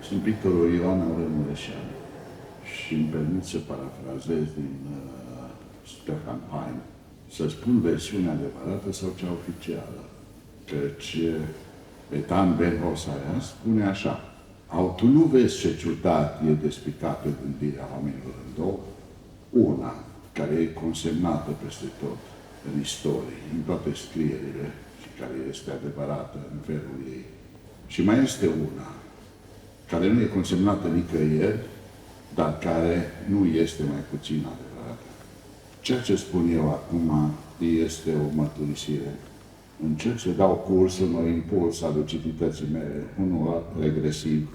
Sunt pictorul Ioan Aurel Mureșan și îmi permit să parafrazez din Stefan Heim, să spun versiunea adevărată sau cea oficială. Căci Ethan Ben Hosaia spune așa: tu nu vezi ce ciudat e despicată gândirea oamenilor în două? Una, care e consemnată peste tot în istorie, în toate scrierile, și care este adevărată în felul ei. Și mai este una, care nu e consemnată nicăieri, dar care nu este mai puțin adevărată. Ceea ce spun eu acum este o mărturisire. Încerc să dau curs unui impuls al lucidității mele, unul regresiv.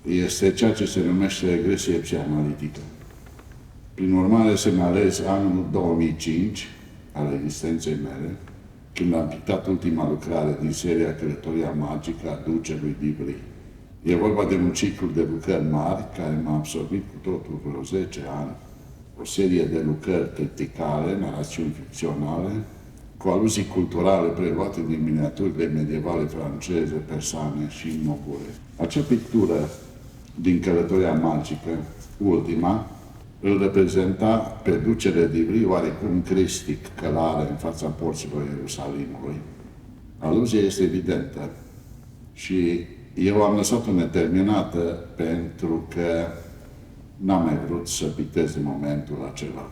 Este ceea ce se numește regresie psihanalitică. Prin urmare, să-mi ales anul 2005 al existenței mele, când am pictat ultima lucrare din seria Călătoria magică a Ducelui Bibliei. E vorba de un ciclu de lucrări mari care m-a absorbit cu totul vreo 10 ani. O serie de lucrări cripticale, narațiuni ficționale, cu aluzii culturale preluate din miniaturile medievale franceze, persane și mogule. Acea pictură din Călătoria magică, ultima, îl reprezenta pe ducele Divrii oarecum cristic, călare în fața porților Ierusalimului. Aluzia este evidentă și eu am lăsat-o neterminată pentru că n-am mai vrut să pictez în momentul acela.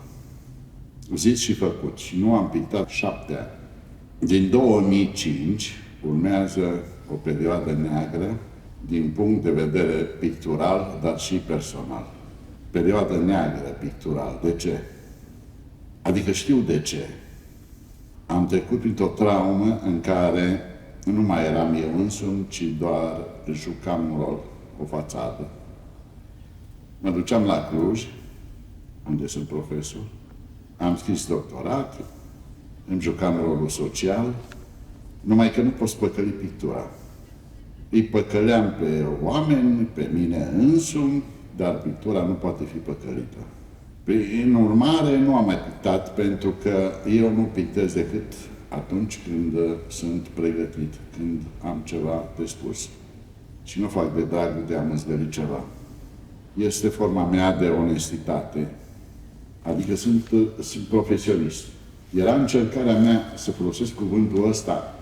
Zis și făcut. Și nu am pictat 7 ani. Din 2005 urmează o perioadă neagră din punct de vedere pictural, dar și personal. Perioadă neagră pictural. De ce? Adică știu de ce. Am trecut printr-o traumă în care nu mai eram eu însumi, ci doar jucam un rol, o fațadă. Mă duceam la Cluj, unde sunt profesor, am scris doctorat, îmi jucam rolul social, numai că nu poți păcăli pictura. Îi păcăleam pe oameni, pe mine însumi, dar pictura nu poate fi păcălită. În urmare, nu am mai pictat, pentru că eu nu pictez decât atunci când sunt pregătit, când am ceva de spus. Și nu fac de dragul de a măzgări ceva. Este forma mea de onestitate. Adică sunt profesionist. Era încercarea mea să folosesc cuvântul ăsta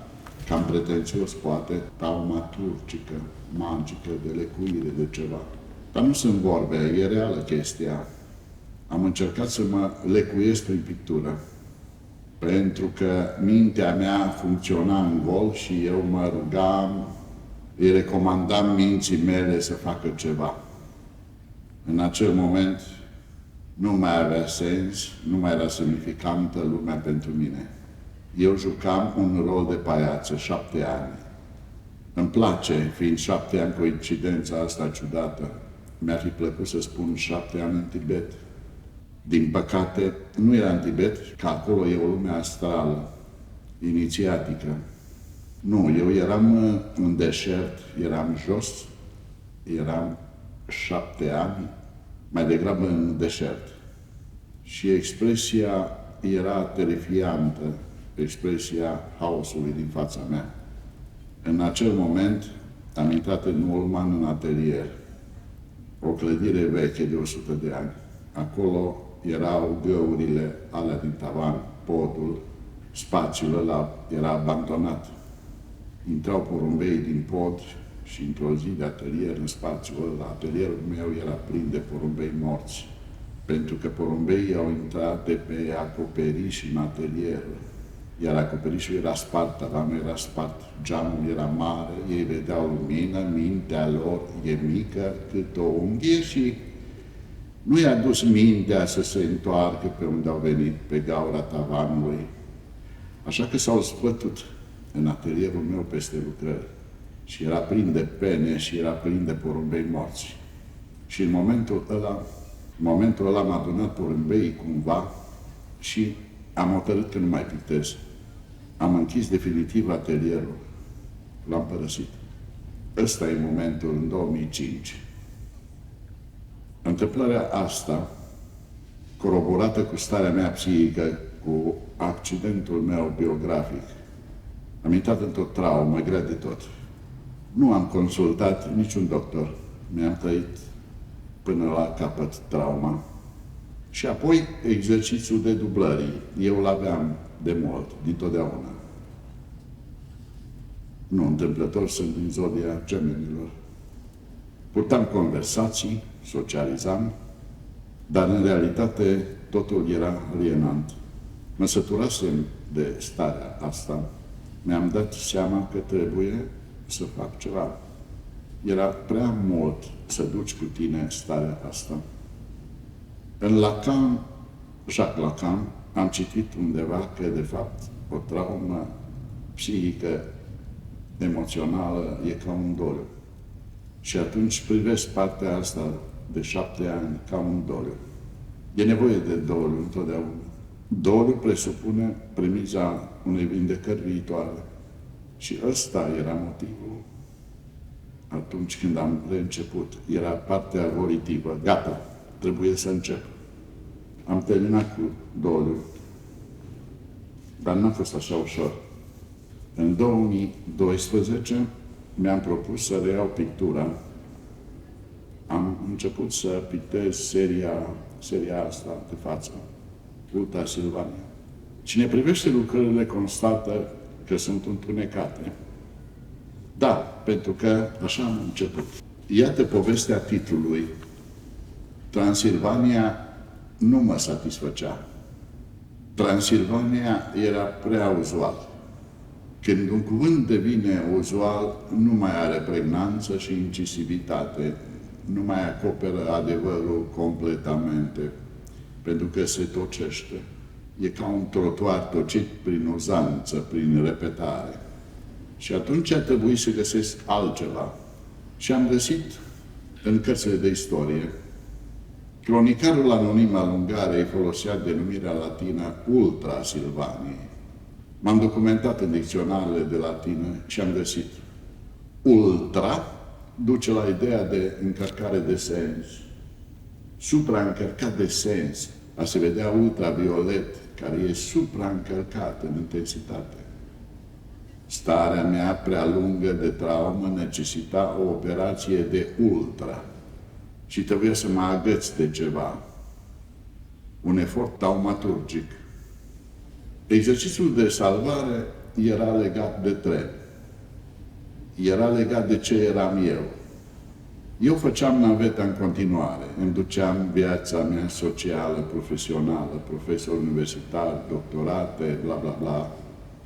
cam pretențios, poate, taumaturgică, magică, de lecuire, de ceva. Dar nu sunt vorbe, e reală chestia. Am încercat să mă lecuiesc prin pictură, pentru că mintea mea funcționa în gol și eu mă rugam, îi recomandam minții mele să facă ceva. În acel moment nu mai avea sens, nu mai era semnificantă lumea pentru mine. Eu jucam un rol de paiață, 7 ani. Îmi place, fiind 7 ani, coincidența asta ciudată. Mi-ar fi plăcut să spun 7 ani în Tibet. Din păcate, nu era în Tibet, că acolo e o lume astrală, inițiatică. Nu, eu eram în deșert, eram jos, eram 7 ani, mai degrabă în deșert. Și expresia era terifiantă, expresia haosului din fața mea. În acel moment am intrat în Ulman în atelier, o clădire veche de 100 de ani. Acolo erau găurile alea din tavan, podul, spațiul ăla era abandonat. Intrau porumbei din pod și într-o zi de atelier, în spațiul ăla, atelierul meu era plin de porumbei morți. Pentru că porumbeii au intrat de pe acoperiș în atelier. Iar acoperișul era spart, tavanul era spart, geamul era mare, ei vedeau lumină, mintea lor e mică cât o unghie și nu i-a dus mintea să se întoarcă pe unde au venit, pe gaura tavanului. Așa că s-au spătut în atelierul meu peste lucrări. Și era plin de pene și era plin de porumbei morți. Și în momentul ăla m-a adunat porumbeii cumva și am hotărât că nu mai pictez. Am închis definitiv atelierul. L-am părăsit. Ăsta e momentul în 2005. Întâmplarea asta, coroborată cu starea mea psihică, cu accidentul meu biografic, am intrat într-o traumă grea de tot. Nu am consultat niciun doctor. Mi-am trăit până la capăt trauma. Și apoi exercițiul de dublării. Eu l-aveam de mult, dintotdeauna. Nu întâmplător, sunt din zodia Gemenilor. Purtam conversații, socializam, dar în realitate totul era alienant. Mă săturasem de starea asta. Mi-am dat seama că trebuie să fac ceva. Era prea mult să duci cu tine starea asta. În Lacan, Jacques Lacan, am citit undeva că, de fapt, o traumă psihică, emoțională, e ca un doliu. Și atunci privesc partea asta de 7 ani ca un doliu. E nevoie de doliu întotdeauna. Doliu presupune premiza unei vindecări viitoare. Și ăsta era motivul. Atunci când am reînceput, era partea volitivă. Gata, trebuie să încep. Am terminat cu doliu, dar n-a fost așa ușor. În 2012 mi-am propus să reiau pictura. Am început să pictez seria asta de față, Ultra Silvania. Cine privește lucrările constată că sunt întunecate. Da, pentru că așa am început. Iată povestea titlului. Transilvania nu mă satisfăcea. Transilvania era prea uzual. Când un cuvânt devine uzual, nu mai are pregnanță și incisivitate, nu mai acoperă adevărul completamente, pentru că se tocește. E ca un trotuar tocit prin uzanță, prin repetare. Și atunci a trebuit să găsesc altceva. Și am găsit în cărțile de istorie. Cronicarul anonim al Ungariei folosea denumirea latină Ultra Silvaniei. M-am documentat în dicționarele de latină și am găsit. Ultra duce la ideea de încărcare de sens. Supraîncărcat de sens. A se vedea ultraviolet, care e supraîncărcat în intensitate. Starea mea prea lungă de traumă necesita o operație de ultra și trebuie să mă agăț de ceva. Un efort taumaturgic. Exercițiul de salvare era legat de tren. Era legat de ce eram eu. Eu făceam naveta în continuare, îmi duceam viața mea socială, profesională, profesor universitar, doctorate, bla bla bla.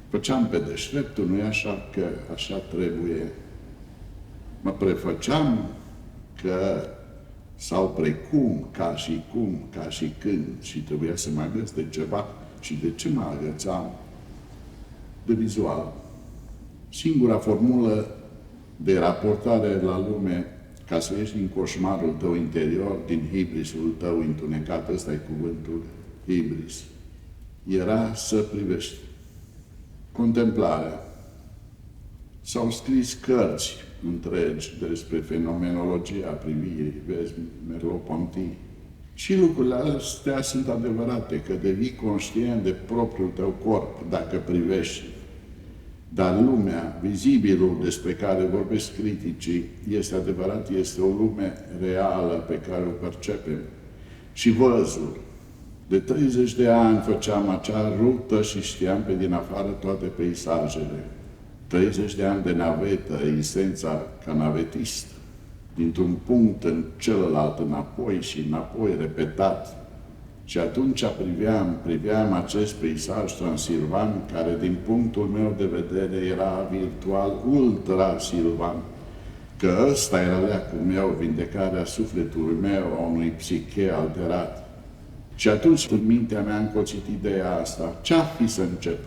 Făceam pe deșteptul, nu-i așa că așa trebuie. Mă prefăceam că sau precum, ca și cum, ca și când, și trebuia să mă agăț de ceva. Și de ce mă agățam? De vizual. Singura formulă de raportare la lume ca să ieși din coșmarul tău interior, din hibrisul tău întunecat, ăsta e cuvântul hibris, era să privești. Contemplarea. S-au scris cărți întregi despre fenomenologia privirii, vezi, Merleau-Ponty. Și lucrurile astea sunt adevărate, că devii conștient de propriul tău corp, dacă privești. Dar lumea, vizibilul despre care vorbesc criticii, este adevărat, este o lume reală pe care o percepem. Și văzul. De 30 de ani făceam acea rută și știam pe din afară toate peisajele. 30 de ani de navetă, existența ca navetist. Dintr-un punct în celălalt, înapoi și înapoi, repetat. Și atunci priveam acest peisaj transilvan, care din punctul meu de vedere era virtual ultra-silvan, că ăsta era leacul meu, vindecarea sufletului meu, a unui psiche alterat. Și atunci, în mintea mea, am încolțit ideea asta. Ce-ar fi să încep?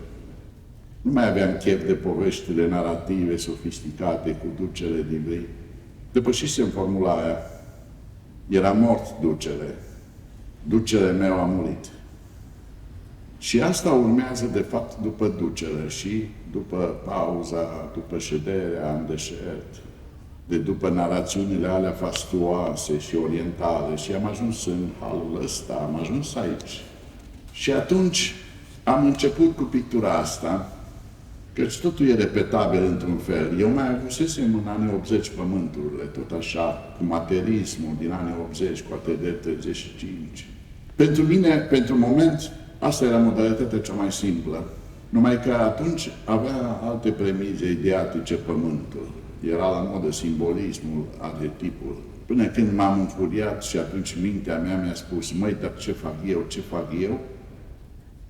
Nu mai aveam chef de poveștile narrative sofisticate cu ducele divin. Depășisem formula aia. Era mort ducele. Ducele meu a murit. Și asta urmează, de fapt, după ducele și după pauza, după șederea în deșert, după narațiunile alea fastuoase și orientale. Și am ajuns în halul ăsta, am ajuns aici. Și atunci am început cu pictura asta Căci totul e repetabil într-un fel. Eu mai avusesem în anii 80 pământurile, tot așa, cu materialismul din anii 80, cu ATD 35. Pentru mine, pentru moment, asta era modalitatea cea mai simplă. Numai că atunci avea alte premize ideatice pământul. Era la modă simbolismul, arhetipul. Până când m-am înfuriat și atunci mintea mea mi-a spus, măi, dar ce fac eu, ce fac eu?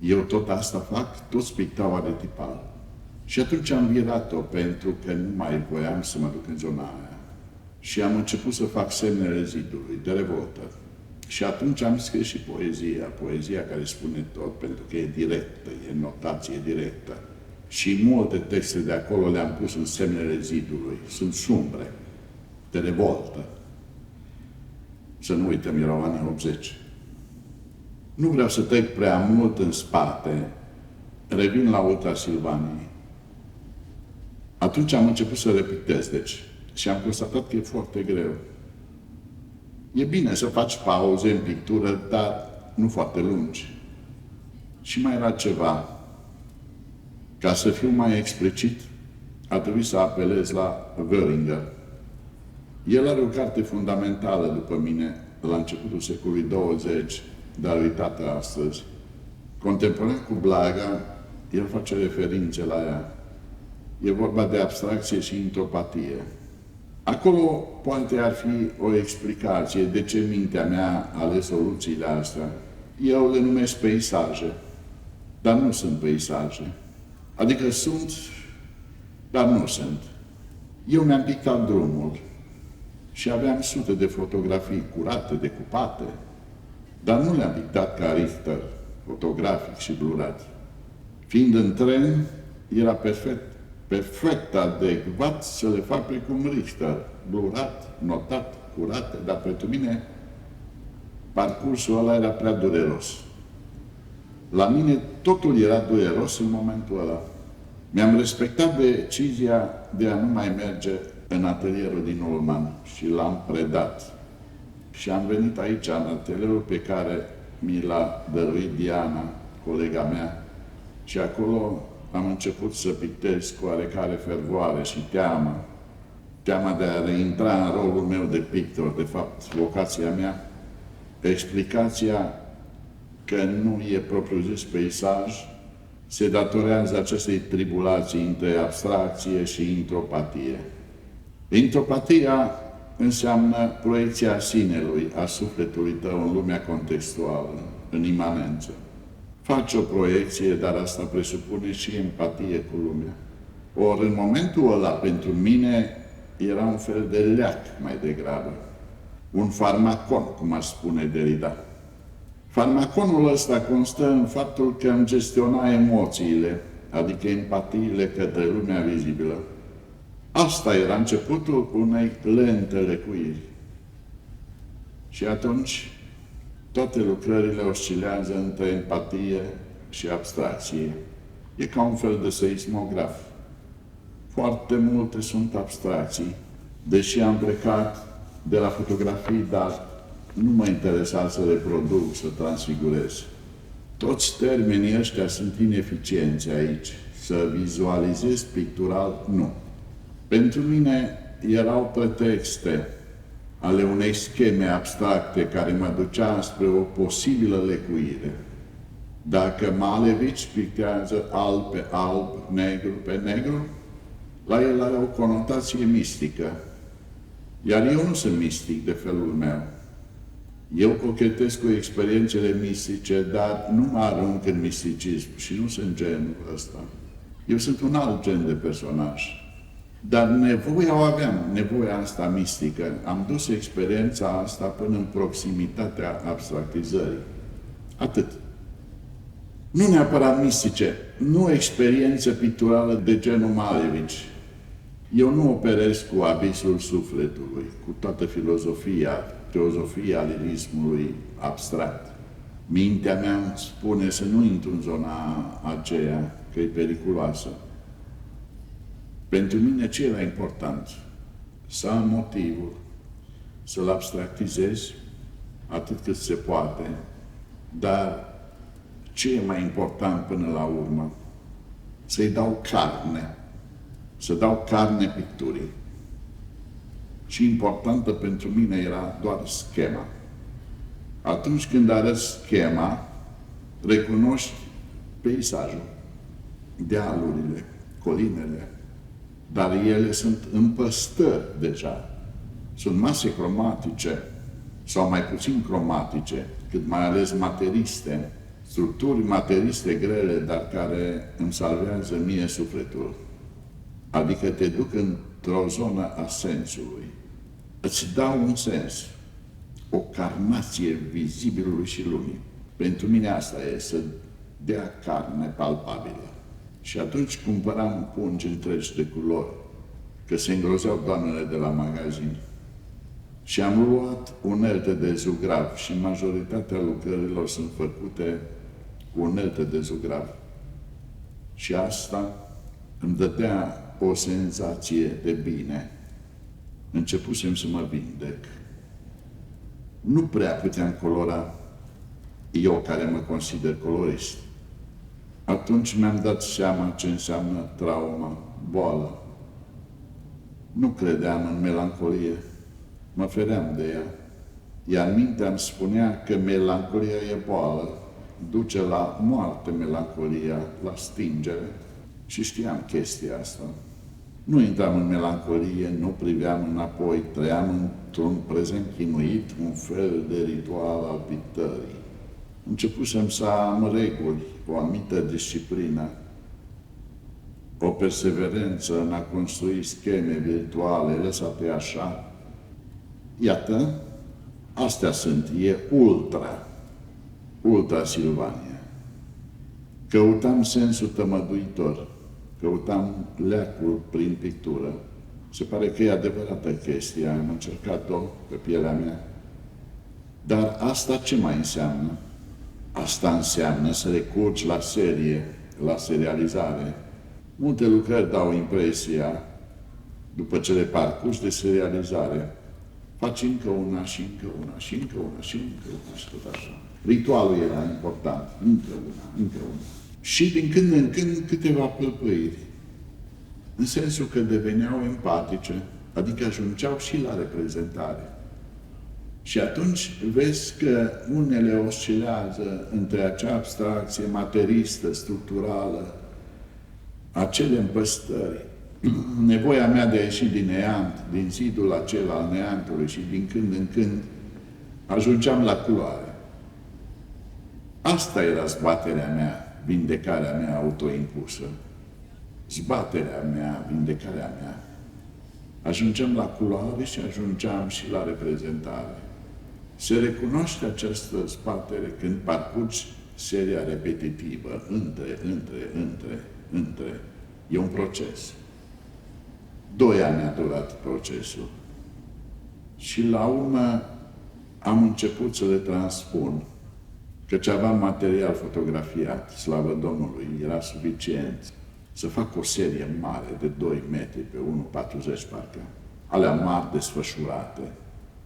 Eu tot asta fac, tot spictau arhetipal. Și atunci am virat-o, pentru că nu mai voiam să mă duc în zona aia. Și am început să fac semnele zidului, de revoltă. Și atunci am scris și poezia care spune tot, pentru că e directă, e notație directă. Și multe texte de acolo le-am pus în semnele zidului, sunt sumbre, de revoltă. Să nu uităm, erau anii 80. Nu vreau să trec prea mult în spate, revin la Ultra Silvanii. Atunci am început să repetez, deci, și am constatat că e foarte greu. E bine să faci pauze în pictură, dar nu foarte lungi. Și mai era ceva. Ca să fiu mai explicit, a trebuit să apelez la Wöhringer. El are o carte fundamentală, după mine, la începutul secolului 20, dar uitată astăzi. Contemporan cu Blaga, el face referințe la ea. E vorba de abstracție și intropatie. Acolo poate ar fi o explicație de ce mintea mea a ales soluțiile astea. Eu le numesc peisaje, dar nu sunt peisaje. Adică sunt, dar nu sunt. Eu mi-am pictat drumul și aveam sute de fotografii curate, decupate, dar nu le-am pictat ca Richter, fotografic și blurat. Fiind în tren, era perfect adecvat să le fac precum Richter, blurat, notat, curat, dar pentru mine parcursul ăla era prea dureros. La mine totul era dureros în momentul ăla. Mi-am respectat decizia de a nu mai merge în atelierul din Ulman și l-am predat. Și am venit aici, în atelierul pe care mi l-a dăruit Diana, colega mea, și acolo am început să pictez cu oarecare fervoare și teamă. Teama de a reintra în rolul meu de pictor, de fapt, vocația mea, explicația că nu e propriu-zis peisaj, se datorează acestei tribulații între abstracție și intropatie. Intropatia înseamnă proiecția sinelui, a sufletului tău în lumea contextuală, în imanență. Faci o proiecție, dar asta presupune și empatie cu lumea. Ori în momentul ăla, pentru mine, era un fel de leac mai degrabă. Un farmacon, cum aș spune Derrida. Farmaconul ăsta constă în faptul că îmi gestiona emoțiile, adică empatiile către lumea vizibilă. Asta era începutul unei lente lecuiri. Și atunci, toate lucrările oscilează între empatie și abstracție. E ca un fel de seismograf. Foarte multe sunt abstracții, deși am plecat de la fotografii, dar nu mă interesa să reproduc, să transfigurez. Toți termenii ăștia sunt ineficienți aici. Să vizualizez pictural, nu. Pentru mine erau pretexte ale unei scheme abstracte care mă ducea spre o posibilă lecuire. Dacă Malevich pictează alb pe alb, negru pe negru, la el are o conotație mistică. Iar eu nu sunt mistic de felul meu. Eu cochetez cu experiențele mistice, dar nu mă arunc în misticism și nu sunt genul ăsta. Eu sunt un alt gen de personaj. Dar nevoia o aveam, nevoia asta mistică. Am dus experiența asta până în proximitatea abstractizării. Atât. Nu neapărat mistice, nu experiență picturală de genul Malevich. Eu nu operez cu abisul sufletului, cu toată filozofia lirismului abstract. Mintea mea îmi spune să nu intru în zona aceea, că e periculoasă. Pentru mine ce era important? Să am motivul, să-l abstractizez atât cât se poate, dar ce e mai important până la urmă? să-i dau carne, să dau carne picturii. Și importantă pentru mine era doar schema. Atunci când arăți schema, recunoști peisajul, dealurile, colinele, dar ele sunt împăstări deja. Sunt mase cromatice sau mai puțin cromatice, cât mai ales materiste, structuri materiste grele, dar care îmi salvează mie sufletul. Adică te duc într-o zonă a sensului. Îți dau un sens, o carnație vizibilului și lumii. Pentru mine asta e, să dea carne palpabilă. Și atunci cumpăram pungi întregi de culori, că se îngrozeau doamnele de la magazin. Și am luat unelte de zugrav și majoritatea lucrărilor sunt făcute cu unelte de zugrav. Și asta îmi dădea o senzație de bine. Începusem să mă vindec. Nu prea puteam colora, eu care mă consider colorist. Atunci mi-am dat seama ce înseamnă traumă, boală. Nu credeam în melancolie, mă feream de ea. Iar mintea îmi spunea că melancolia e boală, duce la moarte melancolia, la stingere. Și știam chestia asta. Nu intram în melancolie, nu priveam înapoi, trăiam într-un prezent chinuit, un fel de ritual al pictării. Începusem să am reguli, o anumită disciplină, o perseverență în a construi scheme virtuale lăsate așa. Iată, astea sunt, e ultra Silvania. Căutam sensul tămăduitor, căutam leacul prin pictură. Se pare că e adevărată chestia, am încercat-o pe pielea mea. Dar asta ce mai înseamnă? Asta înseamnă să recurgi la serie, la serializare. Multe lucrări dau impresia, după ce le parcurgi de serializare, faci încă una și încă una și încă una și încă una și tot așa. Ritualul era important, încă una. Și din când în când câteva pâlpâiri, în sensul că deveneau empatice, adică ajungeau și la reprezentare. Și atunci vezi că unele oscilează între acea abstracție materistă, structurală, acele împăstări, nevoia mea de a ieși din neant, din zidul acela al neantului și din când în când ajungeam la culoare. Asta era zbaterea mea, vindecarea mea autoimpusă. Zbaterea mea, vindecarea mea. Ajungeam la culoare și ajungeam și la reprezentare. Se recunoaște această zbatere când parcurgi seria repetitivă, între. E un proces. 2 ani a durat procesul. Și la urmă am început să le transpun, căci aveam material fotografiat, slavă Domnului, era suficient să fac o serie mare de 2 metri pe 1,40 parcă. Alea mari desfășurate.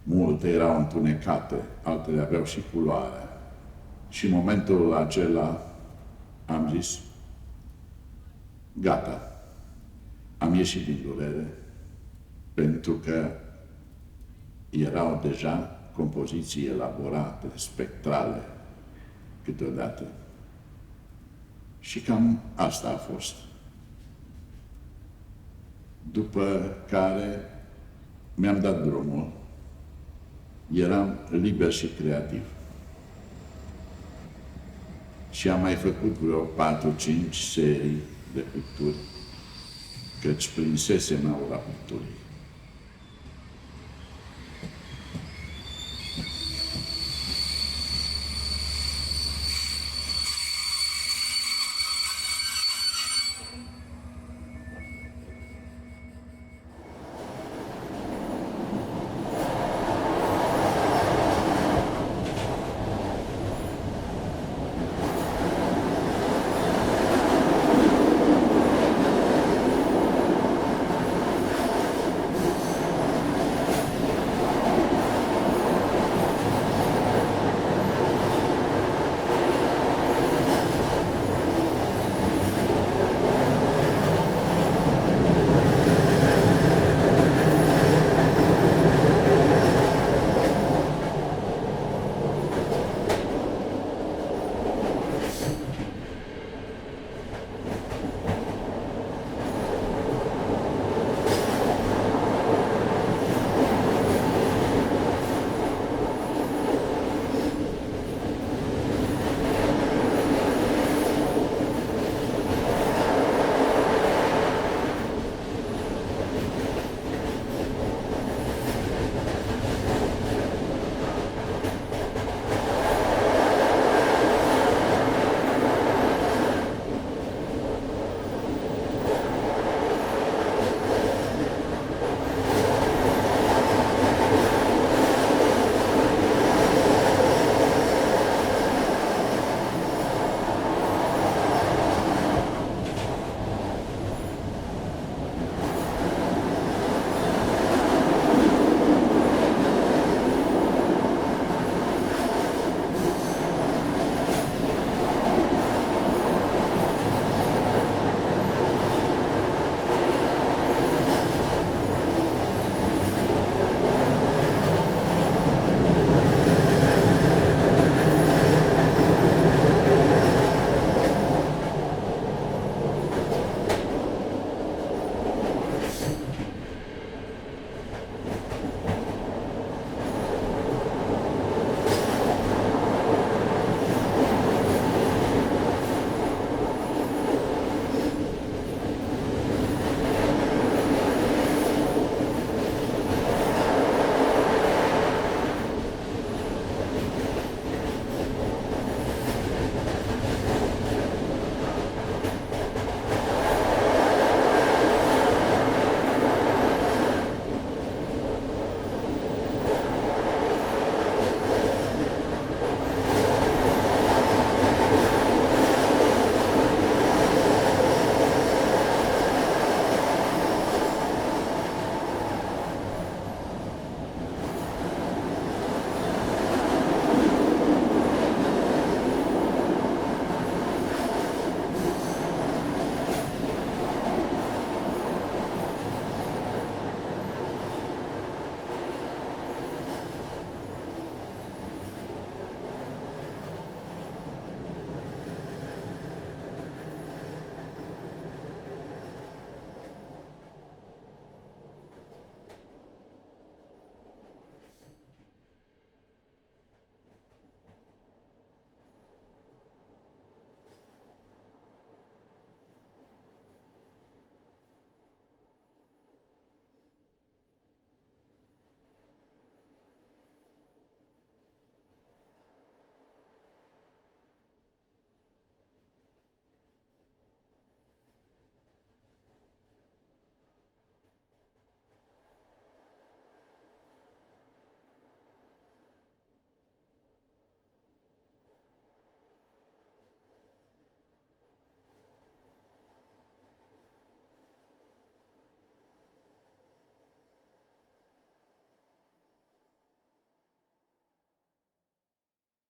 Multe erau întunecate, altele aveau și culoare. Și în momentul acela am zis, gata, am ieșit din durere, pentru că erau deja compoziții elaborate, spectrale, câteodată. Și cam asta a fost. După care mi-am dat drumul, eram liber și creativ. Și am mai făcut vreo 4-5 serii de picturi, căci prinsesem aura picturii.